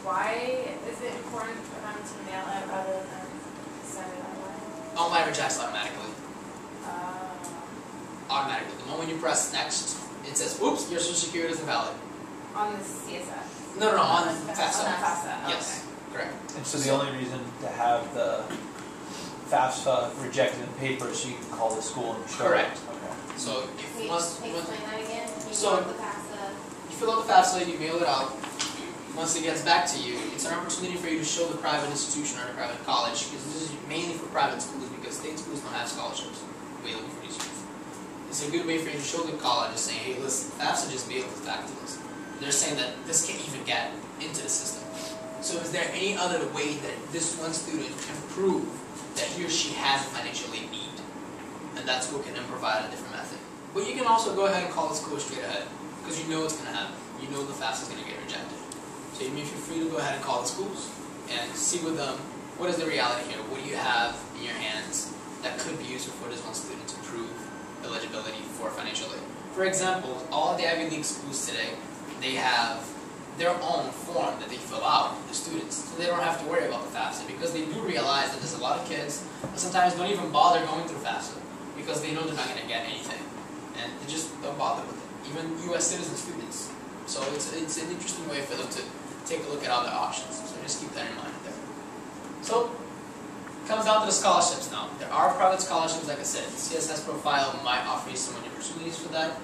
why is it important for them to mail it rather than send it online? Online rejects automatically. Automatically. The moment you press next, it says, oops, your social security is invalid. On the CSS? No, on On FAFSA. FAFSA, Yes, correct. And so the only reason to have the FAFSA rejected in paper is so you can call the school and show Correct. it. Okay. So if Can you explain that again? So- the FAFSA? you fill out the FAFSA, you mail it out. Once it gets back to you, it's an opportunity for you to show the private institution or the private college, because this is mainly for private schools because state schools don't have scholarships available for these youth. It's a good way for you to show the college and say, hey, listen, FAFSA just mailed this back to us. They're saying that this can't even get into the system. So is there any other way that this one student can prove that he or she has a financial aid need? And that school can then provide a different method. But you can also go ahead and call the school straight ahead, because you know it's going to happen. You know the FAFSA is going to get rejected. So you may feel free to go ahead and call the schools and see with them, what is the reality here? What do you have in your hands that could be useful for this one student to prove eligibility for financial aid? For example, all of the Ivy League schools today, they have their own form that they fill out, the students, so they don't have to worry about the FAFSA, because they do realize that there's a lot of kids that sometimes don't even bother going through FAFSA because they know they're not going to get anything, and they just don't bother with it. Even U.S. citizen students. So it's an interesting way for them to take a look at other options. So just keep that in mind there. So it comes down to the scholarships now. There are private scholarships, like I said. The CSS profile might offer you some opportunities for that.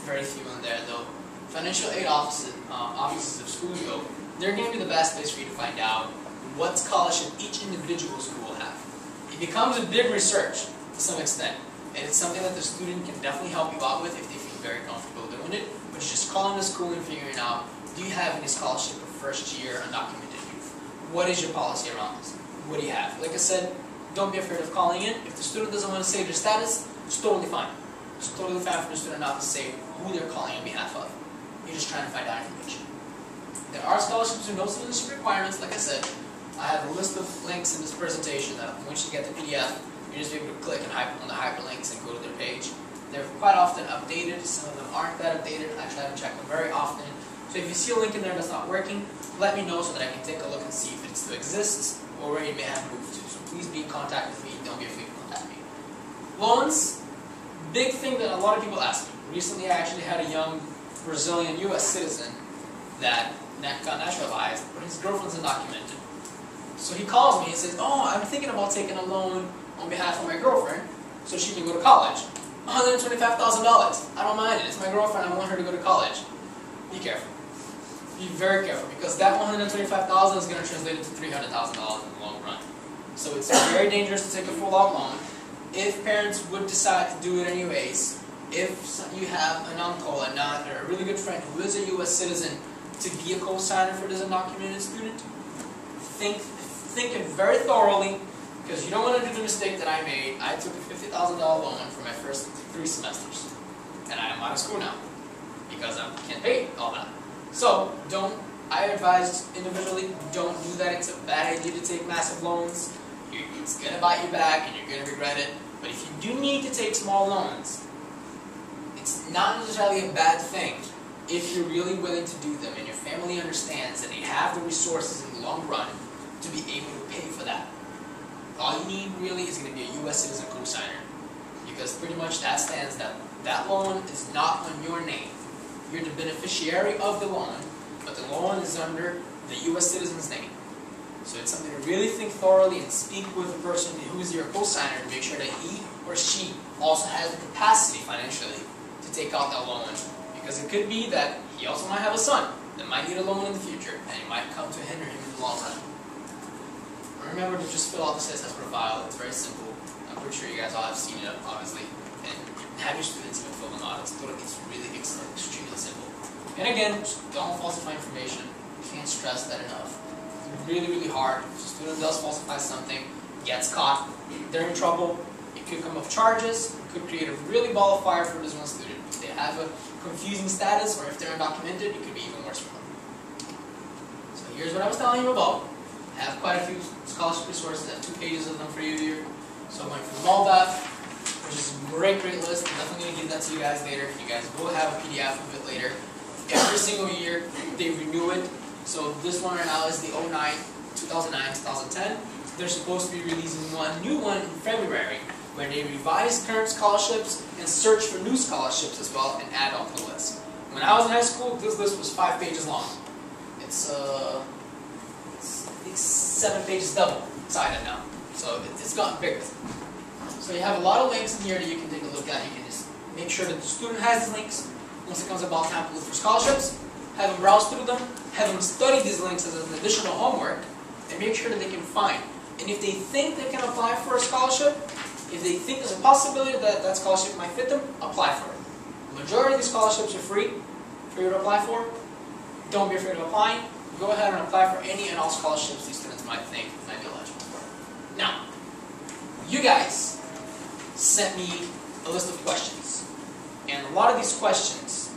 Very few in there though. Financial aid offices of schools though, they're going to be the best place for you to find out what scholarship each individual school will have. It becomes a big research to some extent, and it's something that the student can definitely help you out with if they feel very comfortable doing it. But you just calling the school and figuring out, do you have any scholarship for first year undocumented youth? What is your policy around this? What do you have? Like I said, don't be afraid of calling in. If the student doesn't want to say their status, it's totally fine. It's totally fine for the student not to say who they're calling on behalf of. You're just trying to find out information. There are scholarships with no citizenship requirements, like I said. I have a list of links in this presentation that once you get the PDF, you're just able to click on the hyperlinks and go to their page. They're quite often updated. Some of them aren't that updated. I try to check them very often. So if you see a link in there that's not working, let me know so that I can take a look and see if it still exists or where you may have moved to. So please be in contact with me. Don't be afraid to contact me. Loans, big thing that a lot of people ask me. Recently I actually had a young Brazilian U.S. citizen that got naturalized, but his girlfriend's undocumented. So he calls me and says, oh, I'm thinking about taking a loan on behalf of my girlfriend so she can go to college. $125,000. I don't mind it. It's my girlfriend. I want her to go to college. Be careful. Be very careful, because that $125,000 is going to translate into $300,000 in the long run. So it's very dangerous to take a full-out loan. If parents would decide to do it anyways, if you have an uncle, an aunt, or a really good friend who is a U.S. citizen to be a co-signer for this undocumented student, think it very thoroughly, because you don't want to do the mistake that I made. I took a $50,000 loan for my first 3 semesters, and I am out of school now because I can't pay all that. So I advise individually, don't do that. It's a bad idea to take massive loans. It's going to bite you back and you're going to regret it. But if you do need to take small loans, it's not necessarily a bad thing if you're really willing to do them and your family understands that they have the resources in the long run to be able to pay for that. All you need really is going to be a U.S. citizen co-signer, because pretty much that stands that that loan is not on your name. You're the beneficiary of the loan, but the loan is under the U.S. citizen's name. So it's something to really think thoroughly and speak with the person who is your co-signer to make sure that he or she also has the capacity financially to take out that loan. Because it could be that he also might have a son that might need a loan in the future, and it might come to hinder him in the long run. Remember to just fill out the CSS profile. It's very simple. I'm pretty sure you guys all have seen it, obviously. And have your students even fill them out. It's really extremely simple. And again, just don't falsify information. Can't stress that enough. It's really, really hard. If a student does falsify something, gets caught, they're in trouble. It could come up charges. It could create a really ball of fire for this one student. If they have a confusing status, or if they're undocumented, it could be even worse for them. So here's what I was telling you about. I have quite a few scholarship resources. I have 2 pages of them for you here. So I went through MALDAF, which is a great list. I'm definitely going to give that to you guys later. You guys will have a PDF of it later. Every single year, they renew it. So this one right now is the 2009-2010. They're supposed to be releasing one new one in February, where they revise current scholarships and search for new scholarships as well and add on to the list. When I was in high school, this list was 5 pages long. It's I think 7 pages double-sided now. So it's gotten bigger. So you have a lot of links in here that you can take a look at. You can just make sure that the student has these links. Once it comes about time to look for scholarships, have them browse through them, have them study these links as an additional homework, and make sure that they can find. And if they think they can apply for a scholarship, if they think there's a possibility that that scholarship might fit them, apply for it. The majority of these scholarships are free for you to apply for. Don't be afraid of applying. Go ahead and apply for any and all scholarships these students might think might be eligible for. Now, you guys sent me a list of questions. And a lot of these questions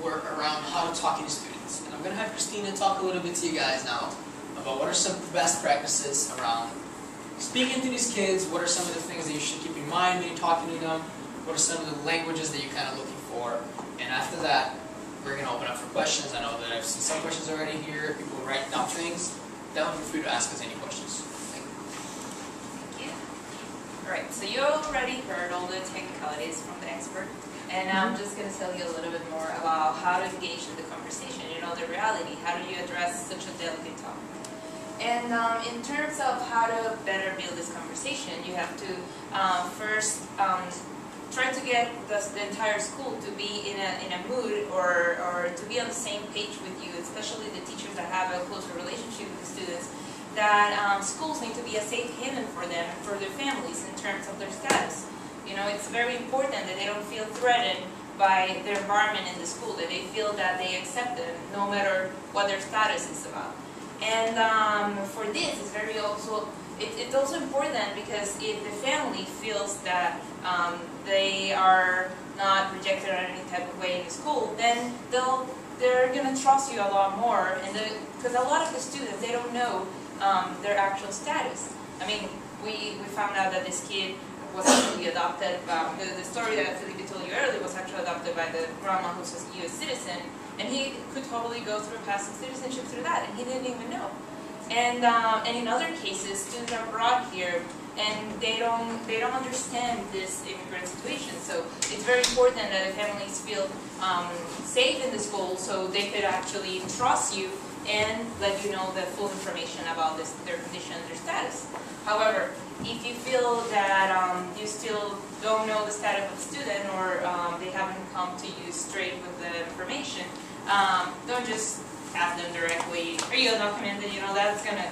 were around how to talk to the students. And I'm going to have Christina talk a little bit to you guys now about what are some of the best practices around speaking to these kids, what are some of the things that you should keep in mind when you're talking to them, what are some of the languages that you're kind of looking for. And after that, we're going to open up for questions. I know that I've seen some questions already here, people write down things. Don't feel free to ask us any questions. Thank you. Thank you. Alright, so you already heard all the technicalities from the expert. And I'm just going to tell you a little bit more about how to engage in the conversation, the reality. How do you address such a delicate topic? And in terms of how to better build this conversation, you have to first try to get the entire school to be in a mood or to be on the same page with you, especially the teachers that have a closer relationship with the students, that schools need to be a safe haven for them and for their families in terms of their status. It's very important that they don't feel threatened by their environment in the school, that they feel that they accept them no matter what their status is about. And for this, it's it's also important because if the family feels that they are not rejected in any type of way in the school, then they're going to trust you a lot more. And because a lot of the students, they don't know their actual status. I mean, we found out that this kid was actually adopted. The story that Felipe told you earlier was actually adopted by the grandma who's a U.S. citizen. And he could totally go through passive citizenship through that, and he didn't even know. And in other cases, students are brought here, and they don't understand this immigrant situation. So it's very important that the families feel safe in the school, so they could actually trust you and let you know the full information about their condition, their status. However, if you feel that you still don't know the status of the student, or they haven't come to you straight with the information, don't just ask them directly, are you undocumented? That's going to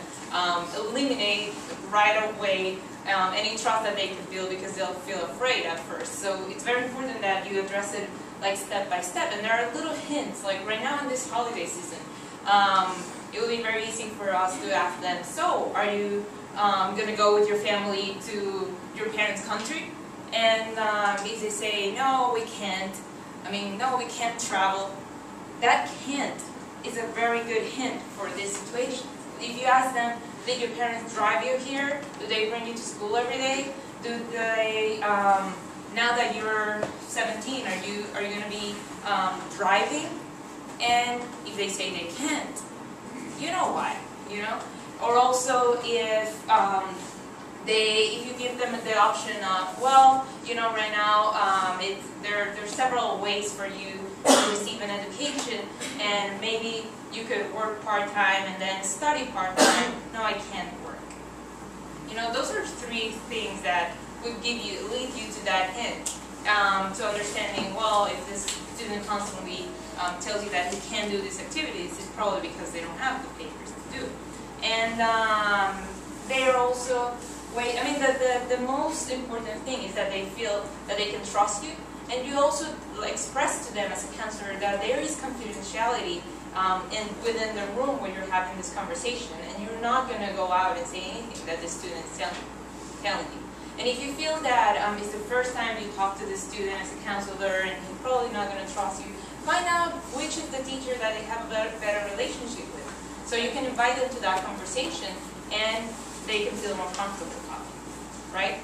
eliminate right away any trust that they could build, because they'll feel afraid at first. So it's very important that you address it like step by step. And there are little hints, like right now in this holiday season, it will be very easy for us to ask them, so are you going to go with your family to your parents' country? And if they say, no, we can't, no, we can't travel, that can't is a very good hint for this situation. If you ask them, did your parents drive you here? Do they bring you to school every day? Do they, now that you're 17, are you going to be driving? And if they say they can't, you know why, Or also if if you give them the option of, well, right now there's several ways for you to receive an education, and maybe you could work part-time and then study part-time. No, I can't work. Those are 3 things that would lead you to that hint, to understanding, well, if this student constantly tells you that he can't do these activities, it's probably because they don't have the papers to do it. And they are also, the most important thing is that they feel that they can trust you, and you also express to them as a counselor that there is confidentiality within the room where you're having this conversation, and you're not going to go out and say anything that the student is telling you. And if you feel that it's the first time you talk to the student as a counselor and he's probably not going to trust you, find out which is the teacher that they have a better relationship with. So you can invite them to that conversation, and they can feel more comfortable talking, right?